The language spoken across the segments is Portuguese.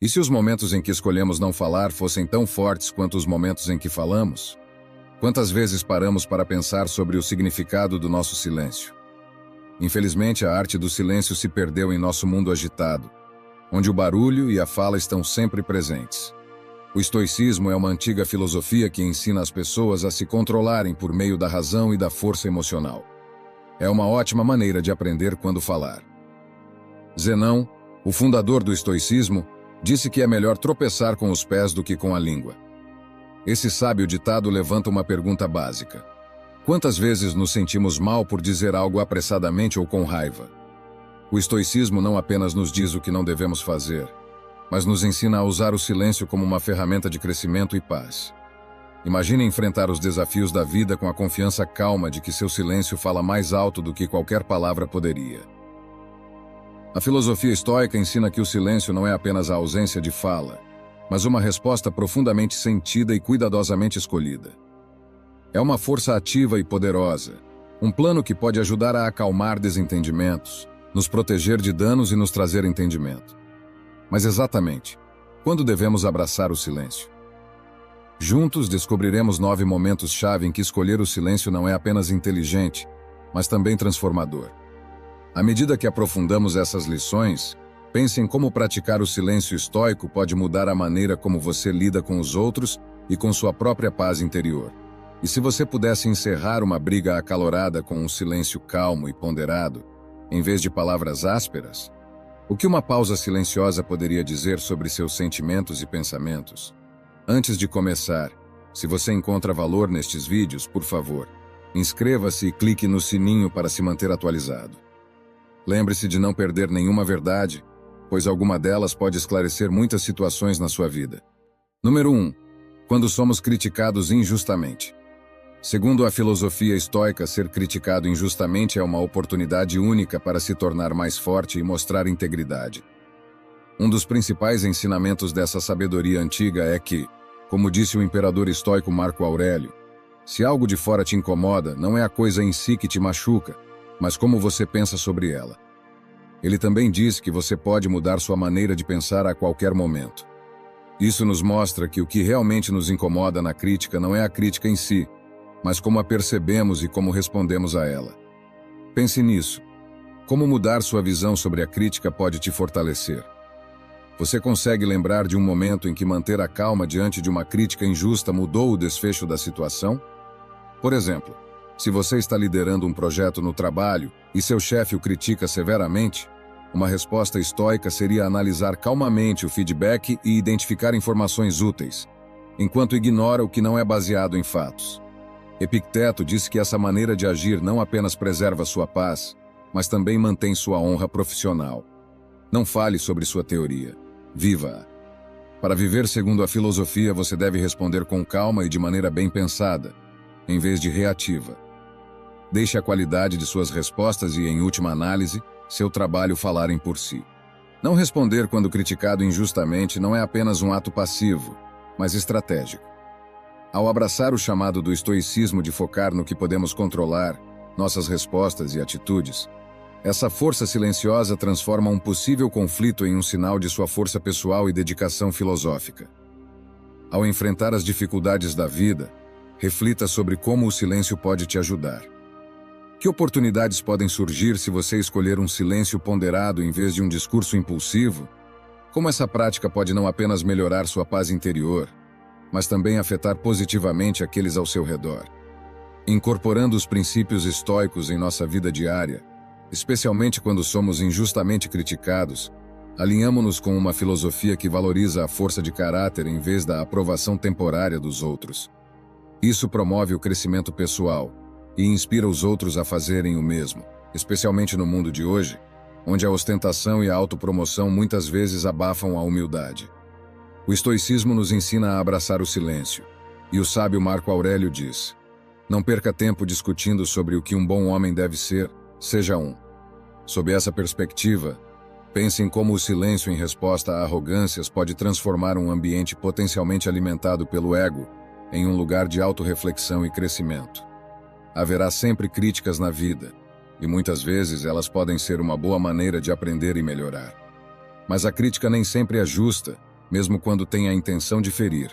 E se os momentos em que escolhemos não falar fossem tão fortes quanto os momentos em que falamos? Quantas vezes paramos para pensar sobre o significado do nosso silêncio? Infelizmente, a arte do silêncio se perdeu em nosso mundo agitado, onde o barulho e a fala estão sempre presentes. O estoicismo é uma antiga filosofia que ensina as pessoas a se controlarem por meio da razão e da força emocional. É uma ótima maneira de aprender quando falar. Zenão, o fundador do estoicismo, disse que é melhor tropeçar com os pés do que com a língua. Esse sábio ditado levanta uma pergunta básica. Quantas vezes nos sentimos mal por dizer algo apressadamente ou com raiva? O estoicismo não apenas nos diz o que não devemos fazer, mas nos ensina a usar o silêncio como uma ferramenta de crescimento e paz. Imagine enfrentar os desafios da vida com a confiança calma de que seu silêncio fala mais alto do que qualquer palavra poderia. A filosofia estoica ensina que o silêncio não é apenas a ausência de fala, mas uma resposta profundamente sentida e cuidadosamente escolhida. É uma força ativa e poderosa, um plano que pode ajudar a acalmar desentendimentos, nos proteger de danos e nos trazer entendimento. Mas exatamente, quando devemos abraçar o silêncio? Juntos descobriremos 9 momentos-chave em que escolher o silêncio não é apenas inteligente, mas também transformador. À medida que aprofundamos essas lições, pense em como praticar o silêncio estoico pode mudar a maneira como você lida com os outros e com sua própria paz interior. E se você pudesse encerrar uma briga acalorada com um silêncio calmo e ponderado, em vez de palavras ásperas, o que uma pausa silenciosa poderia dizer sobre seus sentimentos e pensamentos? Antes de começar, se você encontra valor nestes vídeos, por favor, inscreva-se e clique no sininho para se manter atualizado. Lembre-se de não perder nenhuma verdade, pois alguma delas pode esclarecer muitas situações na sua vida. Número 1. Quando somos criticados injustamente. Segundo a filosofia estoica, ser criticado injustamente é uma oportunidade única para se tornar mais forte e mostrar integridade. Um dos principais ensinamentos dessa sabedoria antiga é que, como disse o imperador estoico Marco Aurélio, se algo de fora te incomoda, não é a coisa em si que te machuca, mas como você pensa sobre ela. Ele também diz que você pode mudar sua maneira de pensar a qualquer momento. Isso nos mostra que o que realmente nos incomoda na crítica não é a crítica em si, mas como a percebemos e como respondemos a ela. Pense nisso. Como mudar sua visão sobre a crítica pode te fortalecer? Você consegue lembrar de um momento em que manter a calma diante de uma crítica injusta mudou o desfecho da situação? Por exemplo, se você está liderando um projeto no trabalho e seu chefe o critica severamente, uma resposta estoica seria analisar calmamente o feedback e identificar informações úteis, enquanto ignora o que não é baseado em fatos. Epicteto disse que essa maneira de agir não apenas preserva sua paz, mas também mantém sua honra profissional. Não fale sobre sua teoria. Viva-a. Para viver segundo a filosofia, você deve responder com calma e de maneira bem pensada, em vez de reativa. Deixe a qualidade de suas respostas e, em última análise, seu trabalho falarem por si. Não responder quando criticado injustamente não é apenas um ato passivo, mas estratégico. Ao abraçar o chamado do estoicismo de focar no que podemos controlar, nossas respostas e atitudes, essa força silenciosa transforma um possível conflito em um sinal de sua força pessoal e dedicação filosófica. Ao enfrentar as dificuldades da vida, reflita sobre como o silêncio pode te ajudar. Que oportunidades podem surgir se você escolher um silêncio ponderado em vez de um discurso impulsivo? Como essa prática pode não apenas melhorar sua paz interior, mas também afetar positivamente aqueles ao seu redor? Incorporando os princípios estoicos em nossa vida diária, especialmente quando somos injustamente criticados, alinhamo-nos com uma filosofia que valoriza a força de caráter em vez da aprovação temporária dos outros. Isso promove o crescimento pessoal e inspira os outros a fazerem o mesmo, especialmente no mundo de hoje, onde a ostentação e a autopromoção muitas vezes abafam a humildade. O estoicismo nos ensina a abraçar o silêncio, e o sábio Marco Aurélio diz: não perca tempo discutindo sobre o que um bom homem deve ser, seja um. Sob essa perspectiva, pense em como o silêncio em resposta a arrogâncias pode transformar um ambiente potencialmente alimentado pelo ego em um lugar de autorreflexão e crescimento. Haverá sempre críticas na vida, e muitas vezes elas podem ser uma boa maneira de aprender e melhorar. Mas a crítica nem sempre é justa, mesmo quando tem a intenção de ferir.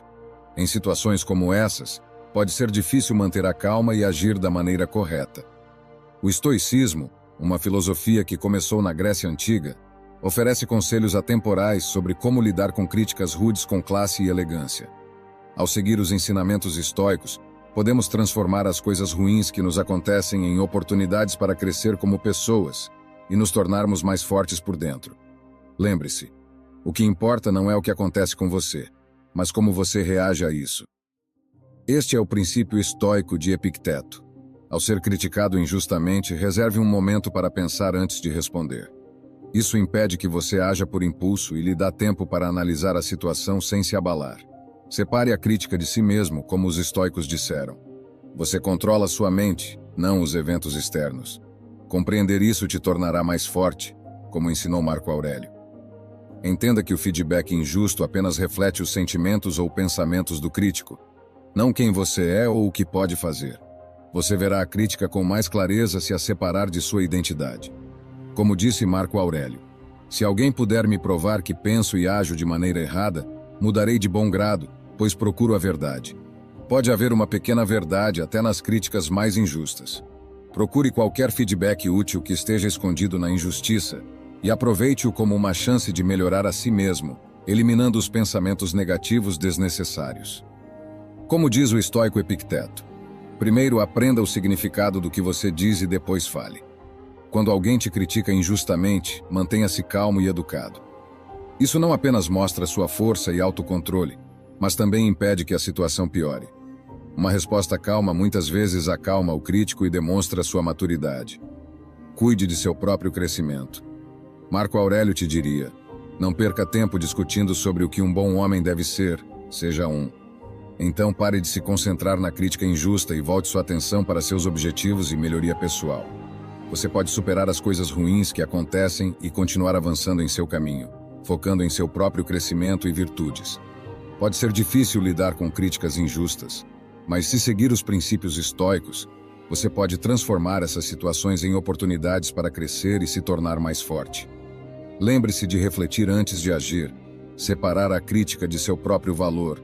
Em situações como essas, pode ser difícil manter a calma e agir da maneira correta. O estoicismo, uma filosofia que começou na Grécia Antiga, oferece conselhos atemporais sobre como lidar com críticas rudes com classe e elegância. Ao seguir os ensinamentos estoicos, podemos transformar as coisas ruins que nos acontecem em oportunidades para crescer como pessoas e nos tornarmos mais fortes por dentro. Lembre-se, o que importa não é o que acontece com você, mas como você reage a isso. Este é o princípio estoico de Epicteto. Ao ser criticado injustamente, reserve um momento para pensar antes de responder. Isso impede que você haja por impulso e lhe dá tempo para analisar a situação sem se abalar. Separe a crítica de si mesmo, como os estoicos disseram. Você controla sua mente, não os eventos externos. Compreender isso te tornará mais forte, como ensinou Marco Aurélio. Entenda que o feedback injusto apenas reflete os sentimentos ou pensamentos do crítico, não quem você é ou o que pode fazer. Você verá a crítica com mais clareza se a separar de sua identidade. Como disse Marco Aurélio, se alguém puder me provar que penso e ajo de maneira errada, mudarei de bom grado, pois procuro a verdade. Pode haver uma pequena verdade até nas críticas mais injustas. Procure qualquer feedback útil que esteja escondido na injustiça e aproveite-o como uma chance de melhorar a si mesmo, eliminando os pensamentos negativos desnecessários. Como diz o estoico Epicteto, primeiro aprenda o significado do que você diz e depois fale. Quando alguém te critica injustamente, mantenha-se calmo e educado. Isso não apenas mostra sua força e autocontrole, mas também impede que a situação piore. Uma resposta calma muitas vezes acalma o crítico e demonstra sua maturidade. Cuide de seu próprio crescimento. Marco Aurélio te diria: não perca tempo discutindo sobre o que um bom homem deve ser, seja um. Então pare de se concentrar na crítica injusta e volte sua atenção para seus objetivos e melhoria pessoal. Você pode superar as coisas ruins que acontecem e continuar avançando em seu caminho, focando em seu próprio crescimento e virtudes. Pode ser difícil lidar com críticas injustas, mas se seguir os princípios estoicos, você pode transformar essas situações em oportunidades para crescer e se tornar mais forte. Lembre-se de refletir antes de agir, separar a crítica de seu próprio valor,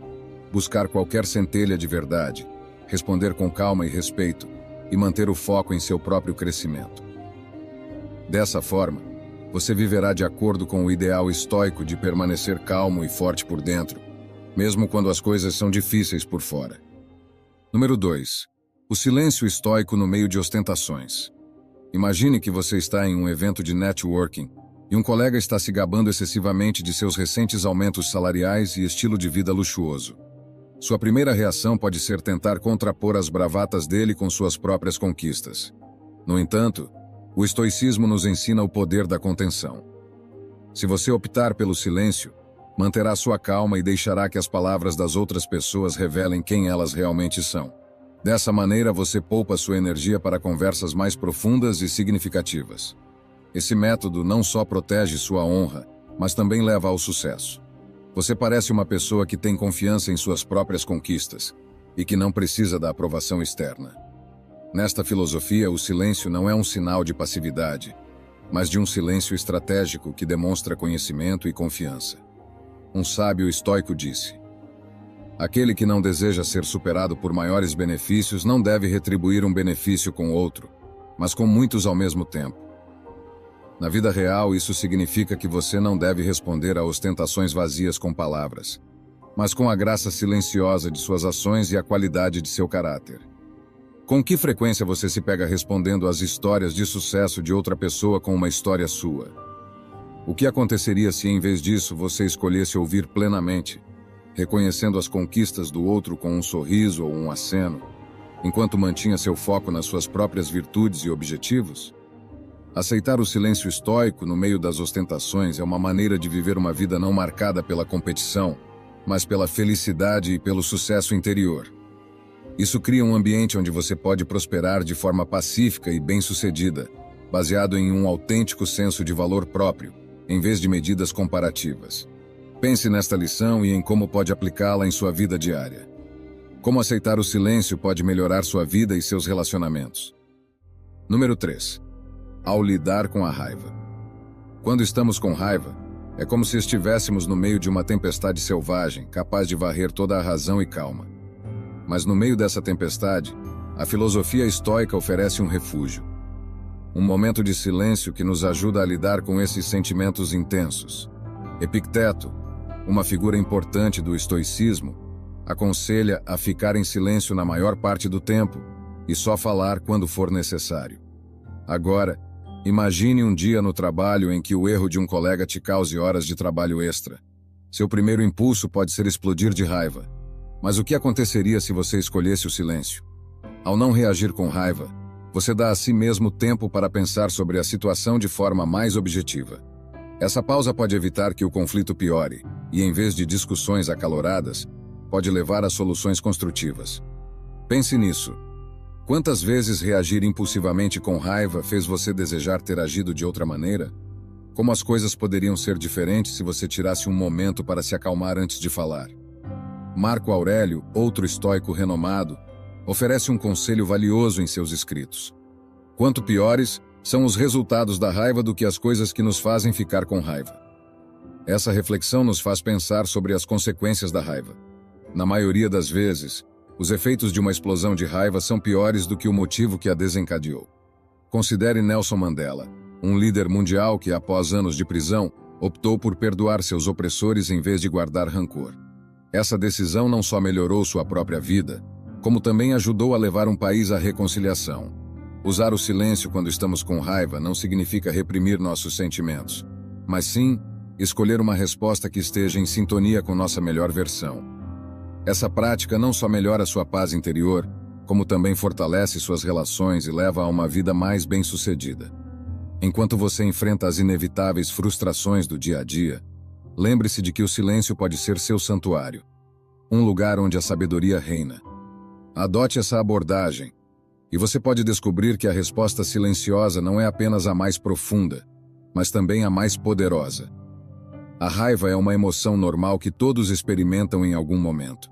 buscar qualquer centelha de verdade, responder com calma e respeito, e manter o foco em seu próprio crescimento. Dessa forma, você viverá de acordo com o ideal estoico de permanecer calmo e forte por dentro, mesmo quando as coisas são difíceis por fora. Número 2. O silêncio estoico no meio de ostentações. Imagine que você está em um evento de networking e um colega está se gabando excessivamente de seus recentes aumentos salariais e estilo de vida luxuoso. Sua primeira reação pode ser tentar contrapor as bravatas dele com suas próprias conquistas. No entanto, o estoicismo nos ensina o poder da contenção. Se você optar pelo silêncio, manterá sua calma e deixará que as palavras das outras pessoas revelem quem elas realmente são. Dessa maneira, você poupa sua energia para conversas mais profundas e significativas. Esse método não só protege sua honra, mas também leva ao sucesso. Você parece uma pessoa que tem confiança em suas próprias conquistas e que não precisa da aprovação externa. Nesta filosofia, o silêncio não é um sinal de passividade, mas de um silêncio estratégico que demonstra conhecimento e confiança. Um sábio estoico disse: aquele que não deseja ser superado por maiores benefícios não deve retribuir um benefício com outro, mas com muitos ao mesmo tempo. Na vida real, isso significa que você não deve responder a ostentações vazias com palavras, mas com a graça silenciosa de suas ações e a qualidade de seu caráter. Com que frequência você se pega respondendo às histórias de sucesso de outra pessoa com uma história sua? O que aconteceria se, em vez disso, você escolhesse ouvir plenamente, reconhecendo as conquistas do outro com um sorriso ou um aceno, enquanto mantinha seu foco nas suas próprias virtudes e objetivos? Aceitar o silêncio estoico no meio das ostentações é uma maneira de viver uma vida não marcada pela competição, mas pela felicidade e pelo sucesso interior. Isso cria um ambiente onde você pode prosperar de forma pacífica e bem-sucedida, baseado em um autêntico senso de valor próprio, em vez de medidas comparativas. Pense nesta lição e em como pode aplicá-la em sua vida diária. Como aceitar o silêncio pode melhorar sua vida e seus relacionamentos. Número 3. Ao lidar com a raiva. Quando estamos com raiva, É como se estivéssemos no meio de uma tempestade selvagem, capaz de varrer toda a razão e calma. Mas no meio dessa tempestade, a filosofia estoica oferece um refúgio. Um momento de silêncio que nos ajuda a lidar com esses sentimentos intensos. Epicteto, uma figura importante do estoicismo, aconselha a ficar em silêncio na maior parte do tempo e só falar quando for necessário. Agora, imagine um dia no trabalho em que o erro de um colega te cause horas de trabalho extra. Seu primeiro impulso pode ser explodir de raiva. Mas o que aconteceria se você escolhesse o silêncio? Ao não reagir com raiva, você dá a si mesmo tempo para pensar sobre a situação de forma mais objetiva. Essa pausa pode evitar que o conflito piore e, em vez de discussões acaloradas, pode levar a soluções construtivas. Pense nisso. Quantas vezes reagir impulsivamente com raiva fez você desejar ter agido de outra maneira? Como as coisas poderiam ser diferentes se você tirasse um momento para se acalmar antes de falar? Marco Aurélio, outro estoico renomado, oferece um conselho valioso em seus escritos. Quanto piores são os resultados da raiva do que as coisas que nos fazem ficar com raiva. Essa reflexão nos faz pensar sobre as consequências da raiva. Na maioria das vezes, os efeitos de uma explosão de raiva são piores do que o motivo que a desencadeou. Considere Nelson Mandela, um líder mundial que, após anos de prisão, optou por perdoar seus opressores em vez de guardar rancor. Essa decisão não só melhorou sua própria vida, como também ajudou a levar um país à reconciliação. Usar o silêncio quando estamos com raiva não significa reprimir nossos sentimentos, mas sim escolher uma resposta que esteja em sintonia com nossa melhor versão. Essa prática não só melhora sua paz interior, como também fortalece suas relações e leva a uma vida mais bem-sucedida. Enquanto você enfrenta as inevitáveis frustrações do dia a dia, lembre-se de que o silêncio pode ser seu santuário, um lugar onde a sabedoria reina. Adote essa abordagem, e você pode descobrir que a resposta silenciosa não é apenas a mais profunda, mas também a mais poderosa. A raiva é uma emoção normal que todos experimentam em algum momento.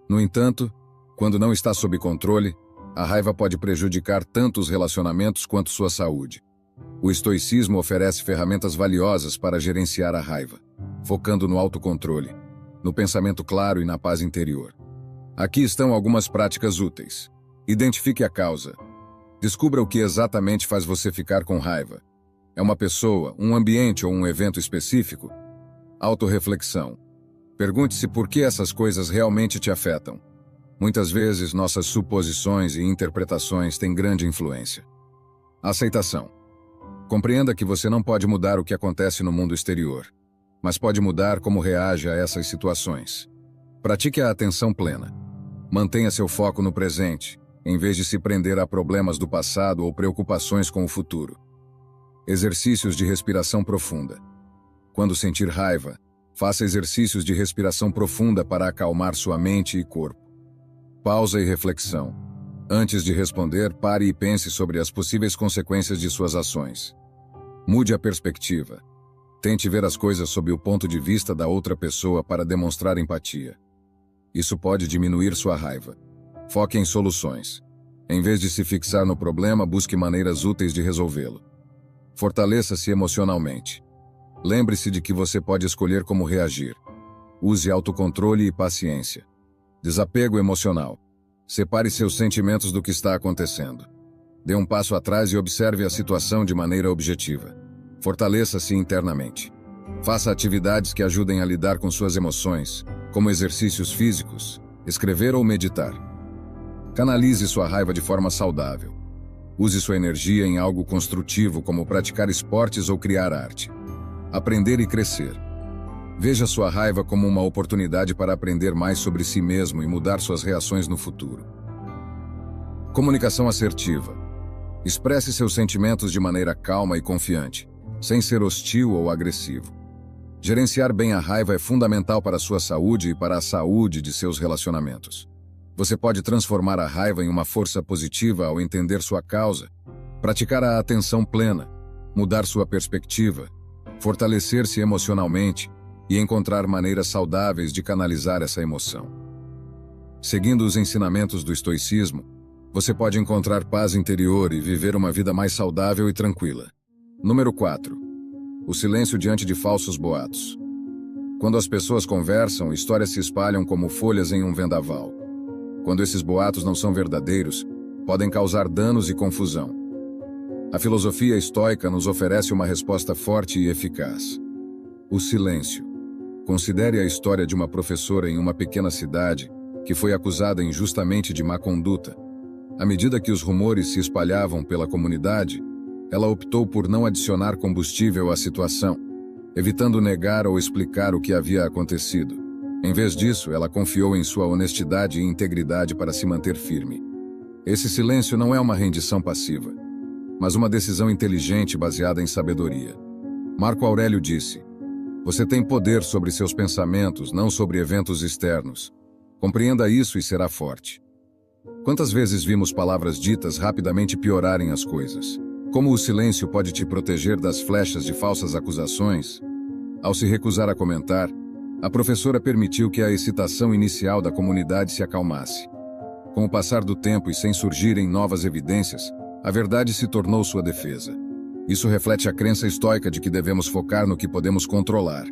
No entanto, quando não está sob controle, a raiva pode prejudicar tanto os relacionamentos quanto sua saúde. O estoicismo oferece ferramentas valiosas para gerenciar a raiva, focando no autocontrole, no pensamento claro e na paz interior. Aqui estão algumas práticas úteis. Identifique a causa. Descubra o que exatamente faz você ficar com raiva. É uma pessoa, um ambiente ou um evento específico? Autorreflexão. Pergunte-se por que essas coisas realmente te afetam. Muitas vezes, nossas suposições e interpretações têm grande influência. Aceitação. Compreenda que você não pode mudar o que acontece no mundo exterior, mas pode mudar como reage a essas situações. Pratique a atenção plena. Mantenha seu foco no presente, em vez de se prender a problemas do passado ou preocupações com o futuro. Exercícios de respiração profunda. Quando sentir raiva, faça exercícios de respiração profunda para acalmar sua mente e corpo. Pausa e reflexão. Antes de responder, pare e pense sobre as possíveis consequências de suas ações. Mude a perspectiva. Tente ver as coisas sob o ponto de vista da outra pessoa para demonstrar empatia. Isso pode diminuir sua raiva. Foque em soluções. Em vez de se fixar no problema, busque maneiras úteis de resolvê-lo. Fortaleça-se emocionalmente. Lembre-se de que você pode escolher como reagir. Use autocontrole e paciência. Desapego emocional. Separe seus sentimentos do que está acontecendo. Dê um passo atrás e observe a situação de maneira objetiva. Fortaleça-se internamente. Faça atividades que ajudem a lidar com suas emoções, como exercícios físicos, escrever ou meditar. Canalize sua raiva de forma saudável. Use sua energia em algo construtivo, como praticar esportes ou criar arte. Aprender e crescer. Veja sua raiva como uma oportunidade para aprender mais sobre si mesmo e mudar suas reações no futuro. Comunicação assertiva. Expresse seus sentimentos de maneira calma e confiante, sem ser hostil ou agressivo. Gerenciar bem a raiva é fundamental para a sua saúde e para a saúde de seus relacionamentos. Você pode transformar a raiva em uma força positiva ao entender sua causa, praticar a atenção plena, mudar sua perspectiva, fortalecer-se emocionalmente e encontrar maneiras saudáveis de canalizar essa emoção. Seguindo os ensinamentos do estoicismo, você pode encontrar paz interior e viver uma vida mais saudável e tranquila. Número 4. O silêncio diante de falsos boatos. Quando as pessoas conversam, histórias se espalham como folhas em um vendaval. Quando esses boatos não são verdadeiros, podem causar danos e confusão. A filosofia estoica nos oferece uma resposta forte e eficaz. O silêncio. Considere a história de uma professora em uma pequena cidade que foi acusada injustamente de má conduta. À medida que os rumores se espalhavam pela comunidade, ela optou por não adicionar combustível à situação, evitando negar ou explicar o que havia acontecido. Em vez disso, ela confiou em sua honestidade e integridade para se manter firme. Esse silêncio não é uma rendição passiva, mas uma decisão inteligente baseada em sabedoria. Marco Aurélio disse: "Você tem poder sobre seus pensamentos, não sobre eventos externos. Compreenda isso e será forte." Quantas vezes vimos palavras ditas rapidamente piorarem as coisas? Como o silêncio pode te proteger das flechas de falsas acusações? Ao se recusar a comentar, a professora permitiu que a excitação inicial da comunidade se acalmasse. Com o passar do tempo e sem surgirem novas evidências, a verdade se tornou sua defesa. Isso reflete a crença estoica de que devemos focar no que podemos controlar,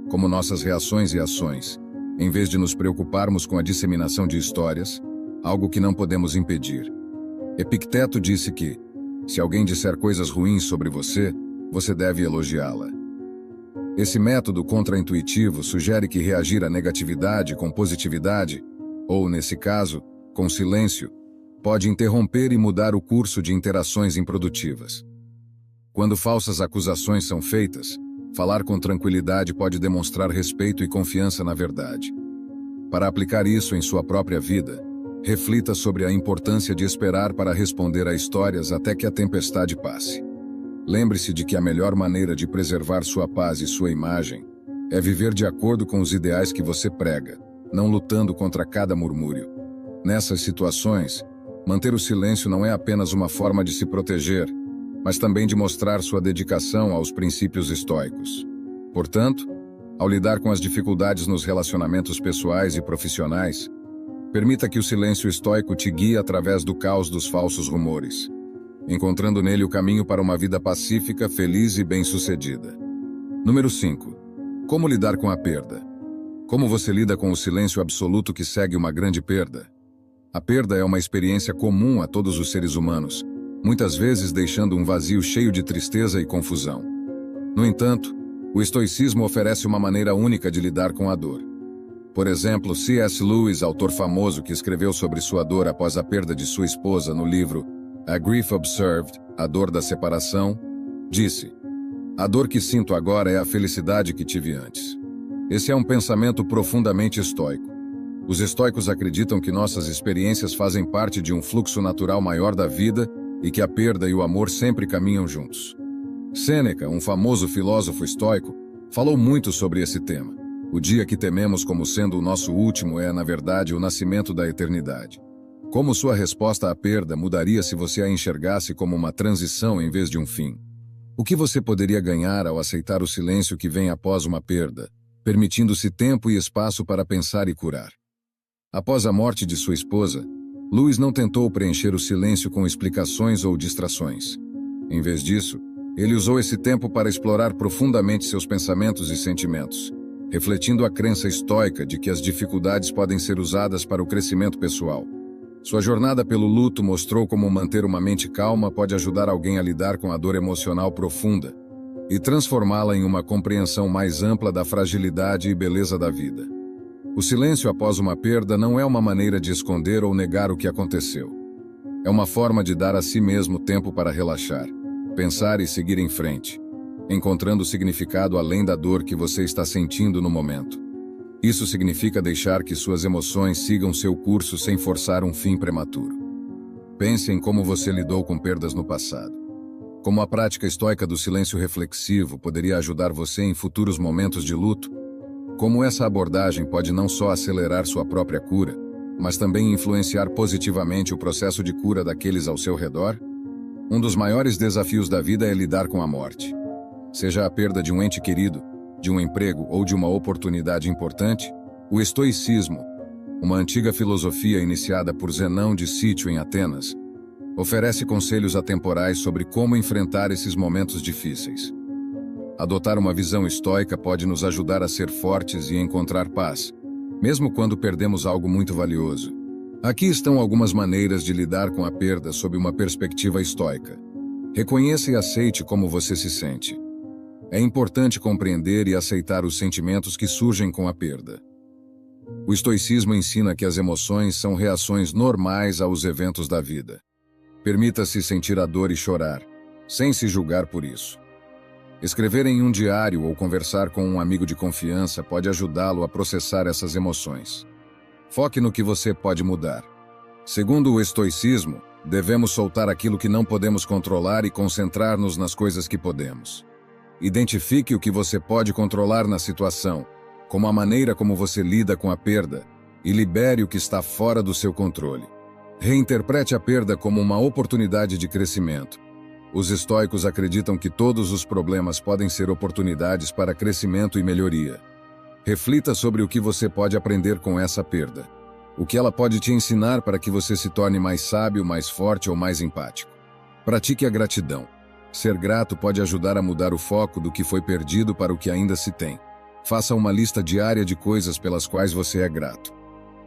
como nossas reações e ações, em vez de nos preocuparmos com a disseminação de histórias, algo que não podemos impedir. Epicteto disse que, se alguém disser coisas ruins sobre você, você deve elogiá-la. Esse método contraintuitivo sugere que reagir à negatividade com positividade, ou, nesse caso, com silêncio, pode interromper e mudar o curso de interações improdutivas. Quando falsas acusações são feitas, falar com tranquilidade pode demonstrar respeito e confiança na verdade. Para aplicar isso em sua própria vida, reflita sobre a importância de esperar para responder a histórias até que a tempestade passe. Lembre-se de que a melhor maneira de preservar sua paz e sua imagem é viver de acordo com os ideais que você prega, não lutando contra cada murmúrio. Nessas situações, manter o silêncio não é apenas uma forma de se proteger, mas também de mostrar sua dedicação aos princípios estoicos. Portanto, ao lidar com as dificuldades nos relacionamentos pessoais e profissionais, permita que o silêncio estoico te guie através do caos dos falsos rumores, encontrando nele o caminho para uma vida pacífica, feliz e bem-sucedida. Número 5. Como lidar com a perda? Como você lida com o silêncio absoluto que segue uma grande perda? A perda é uma experiência comum a todos os seres humanos, muitas vezes deixando um vazio cheio de tristeza e confusão. No entanto, o estoicismo oferece uma maneira única de lidar com a dor. Por exemplo, C.S. Lewis, autor famoso que escreveu sobre sua dor após a perda de sua esposa no livro A Grief Observed, A Dor da Separação, disse: "A dor que sinto agora é a felicidade que tive antes." Esse é um pensamento profundamente estoico. Os estoicos acreditam que nossas experiências fazem parte de um fluxo natural maior da vida e que a perda e o amor sempre caminham juntos. Sêneca, um famoso filósofo estoico, falou muito sobre esse tema. O dia que tememos como sendo o nosso último é, na verdade, o nascimento da eternidade. Como sua resposta à perda mudaria se você a enxergasse como uma transição em vez de um fim? O que você poderia ganhar ao aceitar o silêncio que vem após uma perda, permitindo-se tempo e espaço para pensar e curar? Após a morte de sua esposa, Lewis não tentou preencher o silêncio com explicações ou distrações. Em vez disso, ele usou esse tempo para explorar profundamente seus pensamentos e sentimentos, refletindo a crença estoica de que as dificuldades podem ser usadas para o crescimento pessoal. Sua jornada pelo luto mostrou como manter uma mente calma pode ajudar alguém a lidar com a dor emocional profunda e transformá-la em uma compreensão mais ampla da fragilidade e beleza da vida. O silêncio após uma perda não é uma maneira de esconder ou negar o que aconteceu. É uma forma de dar a si mesmo tempo para relaxar, pensar e seguir em frente, encontrando significado além da dor que você está sentindo no momento. Isso significa deixar que suas emoções sigam seu curso sem forçar um fim prematuro. Pense em como você lidou com perdas no passado. Como a prática estoica do silêncio reflexivo poderia ajudar você em futuros momentos de luto. Como essa abordagem pode não só acelerar sua própria cura, mas também influenciar positivamente o processo de cura daqueles ao seu redor? Um dos maiores desafios da vida é lidar com a morte. Seja a perda de um ente querido, de um emprego ou de uma oportunidade importante, o estoicismo, uma antiga filosofia iniciada por Zenão de Cítio em Atenas, oferece conselhos atemporais sobre como enfrentar esses momentos difíceis. Adotar uma visão estoica pode nos ajudar a ser fortes e encontrar paz, mesmo quando perdemos algo muito valioso. Aqui estão algumas maneiras de lidar com a perda sob uma perspectiva estoica. Reconheça e aceite como você se sente. É importante compreender e aceitar os sentimentos que surgem com a perda. O estoicismo ensina que as emoções são reações normais aos eventos da vida. Permita-se sentir a dor e chorar, sem se julgar por isso. Escrever em um diário ou conversar com um amigo de confiança pode ajudá-lo a processar essas emoções. Foque no que você pode mudar. Segundo o estoicismo, devemos soltar aquilo que não podemos controlar e concentrar-nos nas coisas que podemos. Identifique o que você pode controlar na situação, como a maneira como você lida com a perda, e libere o que está fora do seu controle. Reinterprete a perda como uma oportunidade de crescimento. Os estoicos acreditam que todos os problemas podem ser oportunidades para crescimento e melhoria. Reflita sobre o que você pode aprender com essa perda. O que ela pode te ensinar para que você se torne mais sábio, mais forte ou mais empático. Pratique a gratidão. Ser grato pode ajudar a mudar o foco do que foi perdido para o que ainda se tem. Faça uma lista diária de coisas pelas quais você é grato.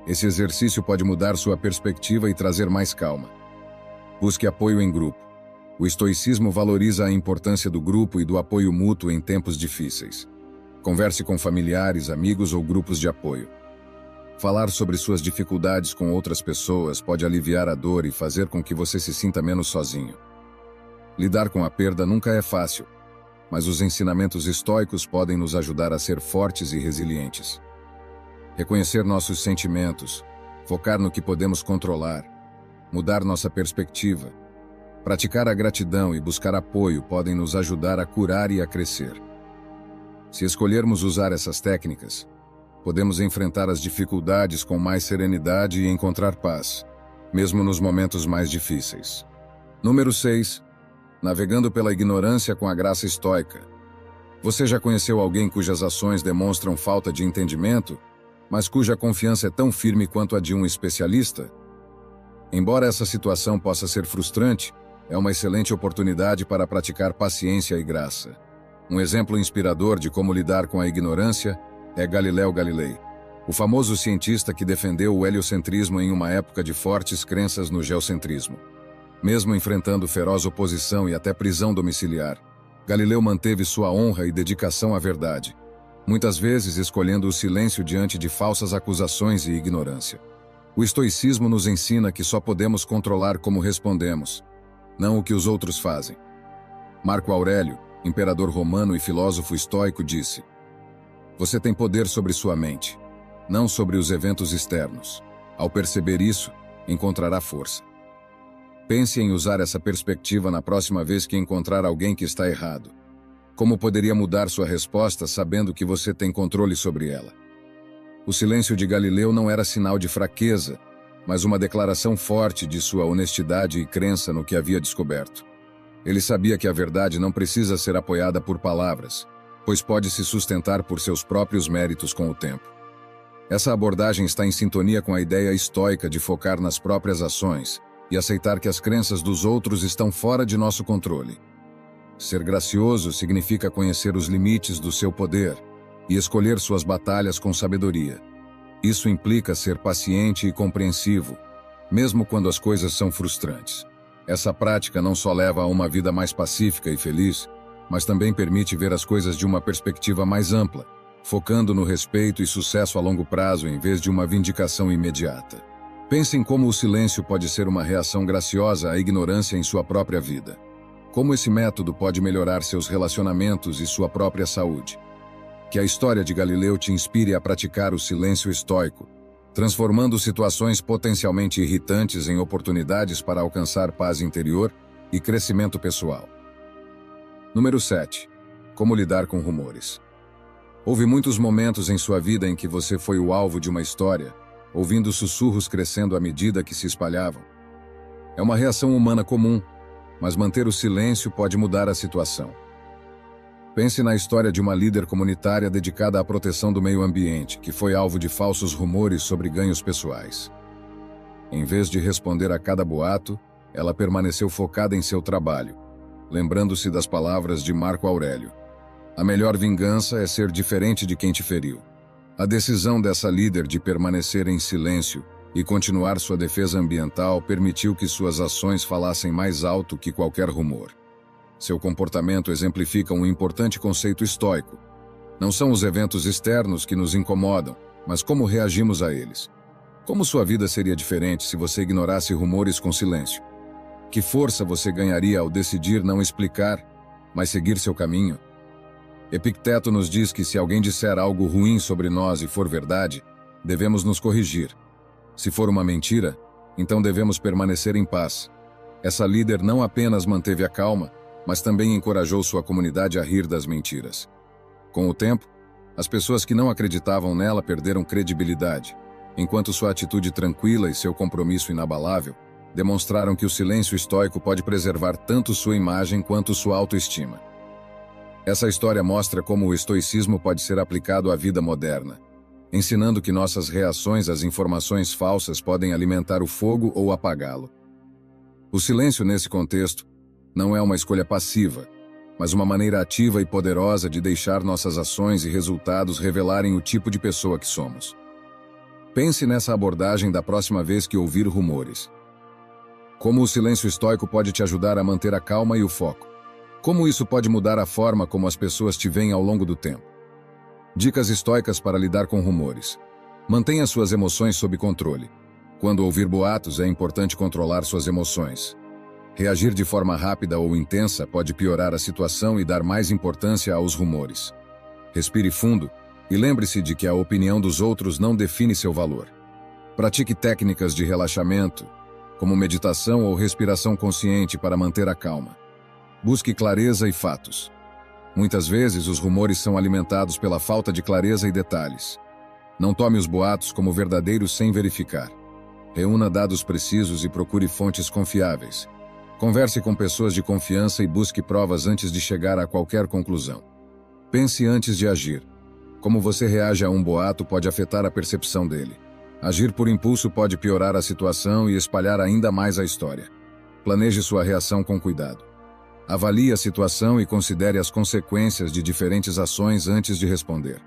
Esse exercício pode mudar sua perspectiva e trazer mais calma. Busque apoio em grupo. O estoicismo valoriza a importância do grupo e do apoio mútuo em tempos difíceis. Converse com familiares, amigos ou grupos de apoio. Falar sobre suas dificuldades com outras pessoas pode aliviar a dor e fazer com que você se sinta menos sozinho. Lidar com a perda nunca é fácil, mas os ensinamentos estoicos podem nos ajudar a ser fortes e resilientes. Reconhecer nossos sentimentos, focar no que podemos controlar, mudar nossa perspectiva, praticar a gratidão e buscar apoio podem nos ajudar a curar e a crescer. Se escolhermos usar essas técnicas, podemos enfrentar as dificuldades com mais serenidade e encontrar paz, mesmo nos momentos mais difíceis. Número 6. Navegando pela ignorância com a graça estoica. Você já conheceu alguém cujas ações demonstram falta de entendimento, mas cuja confiança é tão firme quanto a de um especialista? Embora essa situação possa ser frustrante, é uma excelente oportunidade para praticar paciência e graça. Um exemplo inspirador de como lidar com a ignorância é Galileu Galilei, o famoso cientista que defendeu o heliocentrismo em uma época de fortes crenças no geocentrismo. Mesmo enfrentando feroz oposição e até prisão domiciliar, Galileu manteve sua honra e dedicação à verdade, muitas vezes escolhendo o silêncio diante de falsas acusações e ignorância. O estoicismo nos ensina que só podemos controlar como respondemos, não o que os outros fazem. Marco Aurélio, imperador romano e filósofo estoico, disse: "Você tem poder sobre sua mente, não sobre os eventos externos. Ao perceber isso, encontrará força." Pense em usar essa perspectiva na próxima vez que encontrar alguém que está errado. Como poderia mudar sua resposta sabendo que você tem controle sobre ela? O silêncio de Galileu não era sinal de fraqueza, mas uma declaração forte de sua honestidade e crença no que havia descoberto. Ele sabia que a verdade não precisa ser apoiada por palavras, pois pode se sustentar por seus próprios méritos com o tempo. Essa abordagem está em sintonia com a ideia estoica de focar nas próprias ações e aceitar que as crenças dos outros estão fora de nosso controle. Ser gracioso significa conhecer os limites do seu poder e escolher suas batalhas com sabedoria. Isso implica ser paciente e compreensivo, mesmo quando as coisas são frustrantes. Essa prática não só leva a uma vida mais pacífica e feliz, mas também permite ver as coisas de uma perspectiva mais ampla, focando no respeito e sucesso a longo prazo em vez de uma vindicação imediata. Pense em como o silêncio pode ser uma reação graciosa à ignorância em sua própria vida. Como esse método pode melhorar seus relacionamentos e sua própria saúde. Que a história de Galileu te inspire a praticar o silêncio estoico, transformando situações potencialmente irritantes em oportunidades para alcançar paz interior e crescimento pessoal. Número 7. Como lidar com rumores. Houve muitos momentos em sua vida em que você foi o alvo de uma história, ouvindo sussurros crescendo à medida que se espalhavam. É uma reação humana comum, mas manter o silêncio pode mudar a situação. Pense na história de uma líder comunitária dedicada à proteção do meio ambiente, que foi alvo de falsos rumores sobre ganhos pessoais. Em vez de responder a cada boato, ela permaneceu focada em seu trabalho, lembrando-se das palavras de Marco Aurélio: A melhor vingança é ser diferente de quem te feriu. A decisão dessa líder de permanecer em silêncio e continuar sua defesa ambiental permitiu que suas ações falassem mais alto que qualquer rumor. Seu comportamento exemplifica um importante conceito estoico. Não são os eventos externos que nos incomodam, mas como reagimos a eles. Como sua vida seria diferente se você ignorasse rumores com silêncio? Que força você ganharia ao decidir não explicar, mas seguir seu caminho? Epicteto nos diz que se alguém disser algo ruim sobre nós e for verdade, devemos nos corrigir. Se for uma mentira, então devemos permanecer em paz. Essa líder não apenas manteve a calma, mas também encorajou sua comunidade a rir das mentiras. Com o tempo, as pessoas que não acreditavam nela perderam credibilidade, enquanto sua atitude tranquila e seu compromisso inabalável demonstraram que o silêncio estoico pode preservar tanto sua imagem quanto sua autoestima. Essa história mostra como o estoicismo pode ser aplicado à vida moderna, ensinando que nossas reações às informações falsas podem alimentar o fogo ou apagá-lo. O silêncio nesse contexto não é uma escolha passiva, mas uma maneira ativa e poderosa de deixar nossas ações e resultados revelarem o tipo de pessoa que somos. Pense nessa abordagem da próxima vez que ouvir rumores. Como o silêncio estoico pode te ajudar a manter a calma e o foco? Como isso pode mudar a forma como as pessoas te veem ao longo do tempo? Dicas estoicas para lidar com rumores. Mantenha suas emoções sob controle. Quando ouvir boatos, é importante controlar suas emoções. Reagir de forma rápida ou intensa pode piorar a situação e dar mais importância aos rumores. Respire fundo e lembre-se de que a opinião dos outros não define seu valor. Pratique técnicas de relaxamento, como meditação ou respiração consciente para manter a calma. Busque clareza e fatos. Muitas vezes, os rumores são alimentados pela falta de clareza e detalhes. Não tome os boatos como verdadeiros sem verificar. Reúna dados precisos e procure fontes confiáveis. Converse com pessoas de confiança e busque provas antes de chegar a qualquer conclusão. Pense antes de agir. Como você reage a um boato pode afetar a percepção dele. Agir por impulso pode piorar a situação e espalhar ainda mais a história. Planeje sua reação com cuidado. Avalie a situação e considere as consequências de diferentes ações antes de responder.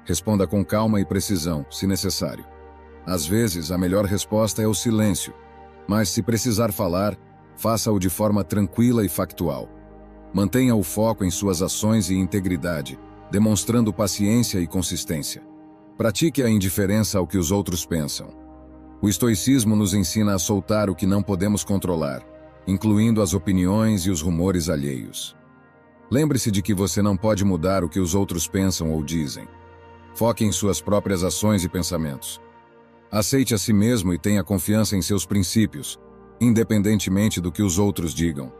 Responda com calma e precisão, se necessário. Às vezes, a melhor resposta é o silêncio, mas se precisar falar, faça-o de forma tranquila e factual. Mantenha o foco em suas ações e integridade, demonstrando paciência e consistência. Pratique a indiferença ao que os outros pensam. O estoicismo nos ensina a soltar o que não podemos controlar, incluindo as opiniões e os rumores alheios. Lembre-se de que você não pode mudar o que os outros pensam ou dizem. Foque em suas próprias ações e pensamentos. Aceite a si mesmo e tenha confiança em seus princípios, independentemente do que os outros digam.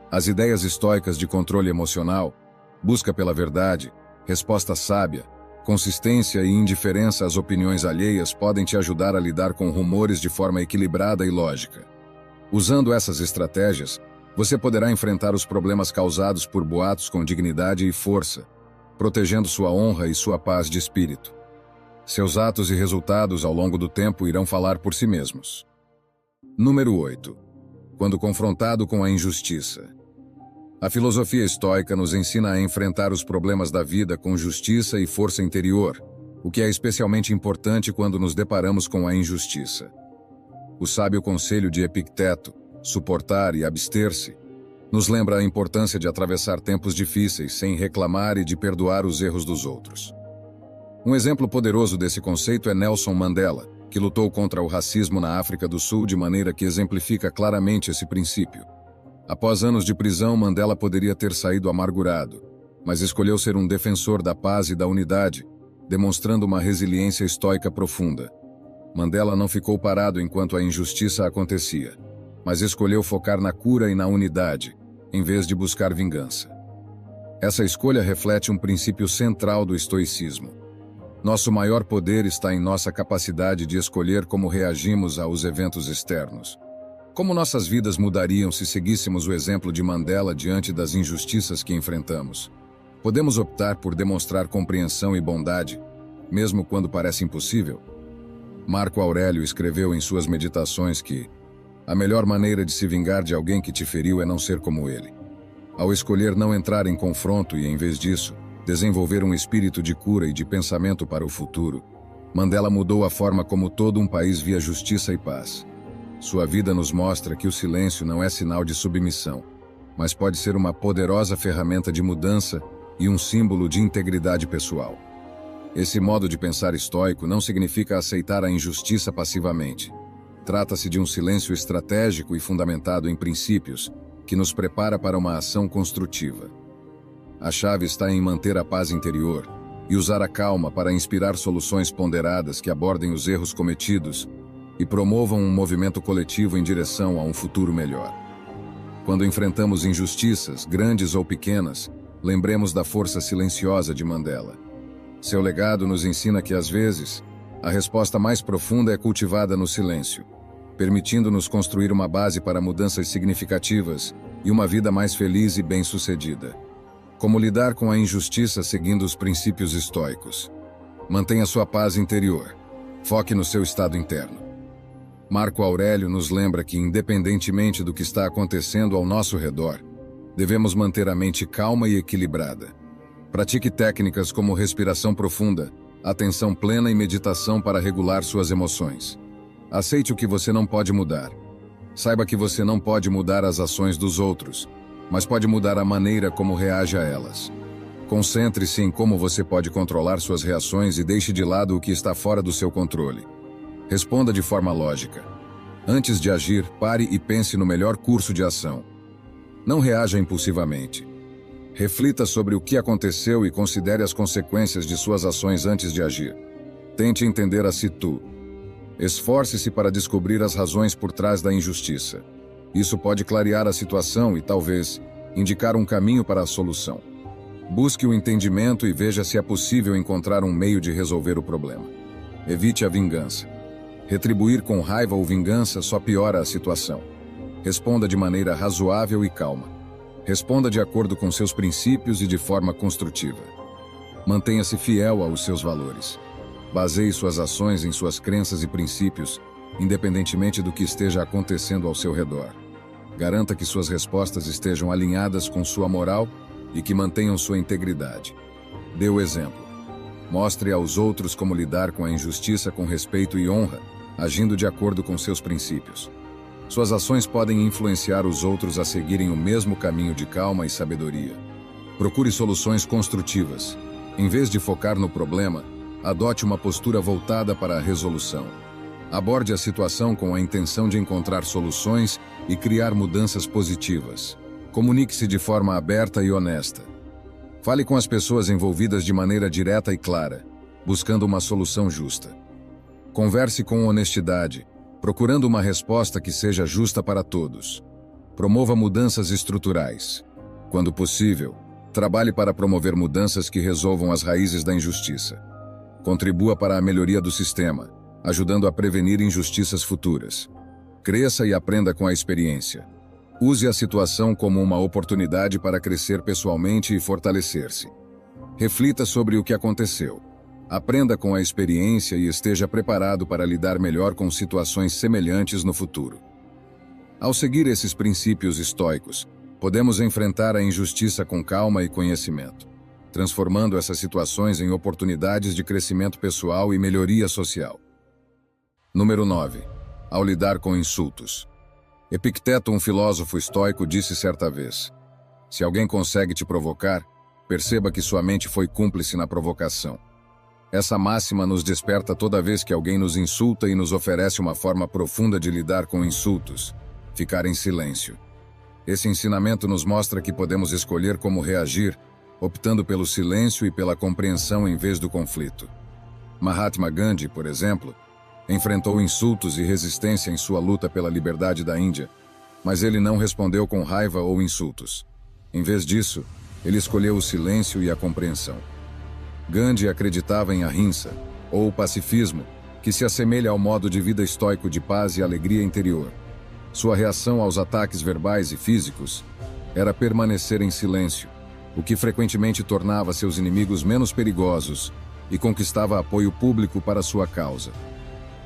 As ideias estoicas de controle emocional, busca pela verdade, resposta sábia, consistência e indiferença às opiniões alheias podem te ajudar a lidar com rumores de forma equilibrada e lógica. Usando essas estratégias, você poderá enfrentar os problemas causados por boatos com dignidade e força, protegendo sua honra e sua paz de espírito. Seus atos e resultados ao longo do tempo irão falar por si mesmos. Número 8. Quando confrontado com a injustiça. A filosofia estoica nos ensina a enfrentar os problemas da vida com justiça e força interior, o que é especialmente importante quando nos deparamos com a injustiça. O sábio conselho de Epicteto, suportar e abster-se, nos lembra a importância de atravessar tempos difíceis sem reclamar e de perdoar os erros dos outros. Um exemplo poderoso desse conceito é Nelson Mandela, que lutou contra o racismo na África do Sul de maneira que exemplifica claramente esse princípio. Após anos de prisão, Mandela poderia ter saído amargurado, mas escolheu ser um defensor da paz e da unidade, demonstrando uma resiliência estoica profunda. Mandela não ficou parado enquanto a injustiça acontecia, mas escolheu focar na cura e na unidade, em vez de buscar vingança. Essa escolha reflete um princípio central do estoicismo. Nosso maior poder está em nossa capacidade de escolher como reagimos aos eventos externos. Como nossas vidas mudariam se seguíssemos o exemplo de Mandela diante das injustiças que enfrentamos? Podemos optar por demonstrar compreensão e bondade, mesmo quando parece impossível? Marco Aurélio escreveu em suas meditações que a melhor maneira de se vingar de alguém que te feriu é não ser como ele. Ao escolher não entrar em confronto e, em vez disso, desenvolver um espírito de cura e de pensamento para o futuro, Mandela mudou a forma como todo um país via justiça e paz. Sua vida nos mostra que o silêncio não é sinal de submissão, mas pode ser uma poderosa ferramenta de mudança e um símbolo de integridade pessoal. Esse modo de pensar estoico não significa aceitar a injustiça passivamente. Trata-se de um silêncio estratégico e fundamentado em princípios, que nos prepara para uma ação construtiva. A chave está em manter a paz interior e usar a calma para inspirar soluções ponderadas que abordem os erros cometidos e promovam um movimento coletivo em direção a um futuro melhor. Quando enfrentamos injustiças, grandes ou pequenas, lembremos da força silenciosa de Mandela. Seu legado nos ensina que, às vezes, a resposta mais profunda é cultivada no silêncio, permitindo-nos construir uma base para mudanças significativas e uma vida mais feliz e bem-sucedida. Como lidar com a injustiça seguindo os princípios estoicos? Mantenha sua paz interior. Foque no seu estado interno. Marco Aurélio nos lembra que, independentemente do que está acontecendo ao nosso redor, devemos manter a mente calma e equilibrada. Pratique técnicas como respiração profunda, atenção plena e meditação para regular suas emoções. Aceite o que você não pode mudar. Saiba que você não pode mudar as ações dos outros, mas pode mudar a maneira como reage a elas. Concentre-se em como você pode controlar suas reações e deixe de lado o que está fora do seu controle. Responda de forma lógica. Antes de agir, pare e pense no melhor curso de ação. Não reaja impulsivamente. Reflita sobre o que aconteceu e considere as consequências de suas ações antes de agir. Tente entender a situ. Esforce-se para descobrir as razões por trás da injustiça. Isso pode clarear a situação e, talvez, indicar um caminho para a solução. Busque o entendimento e veja se é possível encontrar um meio de resolver o problema. Evite a vingança. Retribuir com raiva ou vingança só piora a situação. Responda de maneira razoável e calma. Responda de acordo com seus princípios e de forma construtiva. Mantenha-se fiel aos seus valores. Baseie suas ações em suas crenças e princípios, independentemente do que esteja acontecendo ao seu redor. Garanta que suas respostas estejam alinhadas com sua moral e que mantenham sua integridade. Dê o exemplo. Mostre aos outros como lidar com a injustiça com respeito e honra, agindo de acordo com seus princípios. Suas ações podem influenciar os outros a seguirem o mesmo caminho de calma e sabedoria. Procure soluções construtivas. Em vez de focar no problema, adote uma postura voltada para a resolução. Aborde a situação com a intenção de encontrar soluções e criar mudanças positivas. Comunique-se de forma aberta e honesta. Fale com as pessoas envolvidas de maneira direta e clara, buscando uma solução justa. Converse com honestidade, procurando uma resposta que seja justa para todos. Promova mudanças estruturais. Quando possível, trabalhe para promover mudanças que resolvam as raízes da injustiça. Contribua para a melhoria do sistema, ajudando a prevenir injustiças futuras. Cresça e aprenda com a experiência. Use a situação como uma oportunidade para crescer pessoalmente e fortalecer-se. Reflita sobre o que aconteceu. Aprenda com a experiência e esteja preparado para lidar melhor com situações semelhantes no futuro. Ao seguir esses princípios estoicos, podemos enfrentar a injustiça com calma e conhecimento, transformando essas situações em oportunidades de crescimento pessoal e melhoria social. Número 9. Ao lidar com insultos. Epicteto, um filósofo estoico, disse certa vez: se alguém consegue te provocar, perceba que sua mente foi cúmplice na provocação. Essa máxima nos desperta toda vez que alguém nos insulta e nos oferece uma forma profunda de lidar com insultos: ficar em silêncio. Esse ensinamento nos mostra que podemos escolher como reagir, optando pelo silêncio e pela compreensão em vez do conflito. Mahatma Gandhi, por exemplo, enfrentou insultos e resistência em sua luta pela liberdade da Índia, mas ele não respondeu com raiva ou insultos. Em vez disso, ele escolheu o silêncio e a compreensão. Gandhi acreditava em ahimsa, ou o pacifismo, que se assemelha ao modo de vida estoico de paz e alegria interior. Sua reação aos ataques verbais e físicos era permanecer em silêncio, o que frequentemente tornava seus inimigos menos perigosos e conquistava apoio público para sua causa.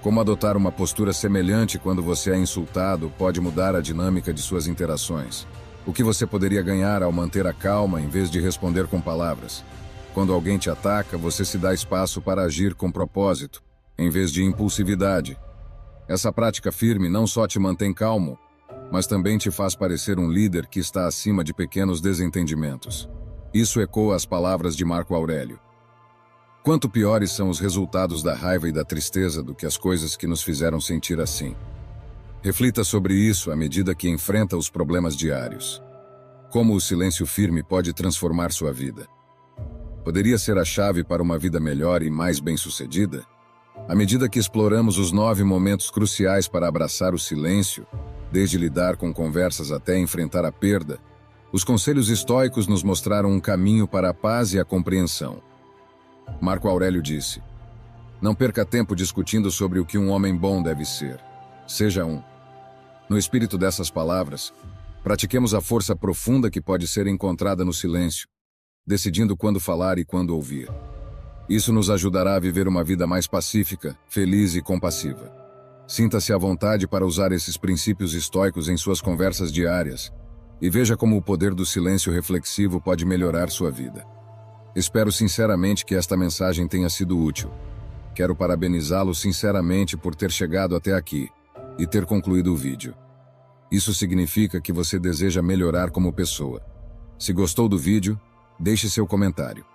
Como adotar uma postura semelhante quando você é insultado pode mudar a dinâmica de suas interações. O que você poderia ganhar ao manter a calma em vez de responder com palavras? Quando alguém te ataca, você se dá espaço para agir com propósito, em vez de impulsividade. Essa prática firme não só te mantém calmo, mas também te faz parecer um líder que está acima de pequenos desentendimentos. Isso ecoa as palavras de Marco Aurélio. Quanto piores são os resultados da raiva e da tristeza do que as coisas que nos fizeram sentir assim. Reflita sobre isso à medida que enfrenta os problemas diários. Como o silêncio firme pode transformar sua vida? Poderia ser a chave para uma vida melhor e mais bem-sucedida? À medida que exploramos os 9 momentos cruciais para abraçar o silêncio, desde lidar com conversas até enfrentar a perda, os conselhos estoicos nos mostraram um caminho para a paz e a compreensão. Marco Aurélio disse: "Não perca tempo discutindo sobre o que um homem bom deve ser. Seja um." No espírito dessas palavras, pratiquemos a força profunda que pode ser encontrada no silêncio, decidindo quando falar e quando ouvir. Isso nos ajudará a viver uma vida mais pacífica, feliz e compassiva. Sinta-se à vontade para usar esses princípios estoicos em suas conversas diárias e veja como o poder do silêncio reflexivo pode melhorar sua vida. Espero sinceramente que esta mensagem tenha sido útil. Quero parabenizá-lo sinceramente por ter chegado até aqui e ter concluído o vídeo. Isso significa que você deseja melhorar como pessoa. Se gostou do vídeo, deixe seu comentário.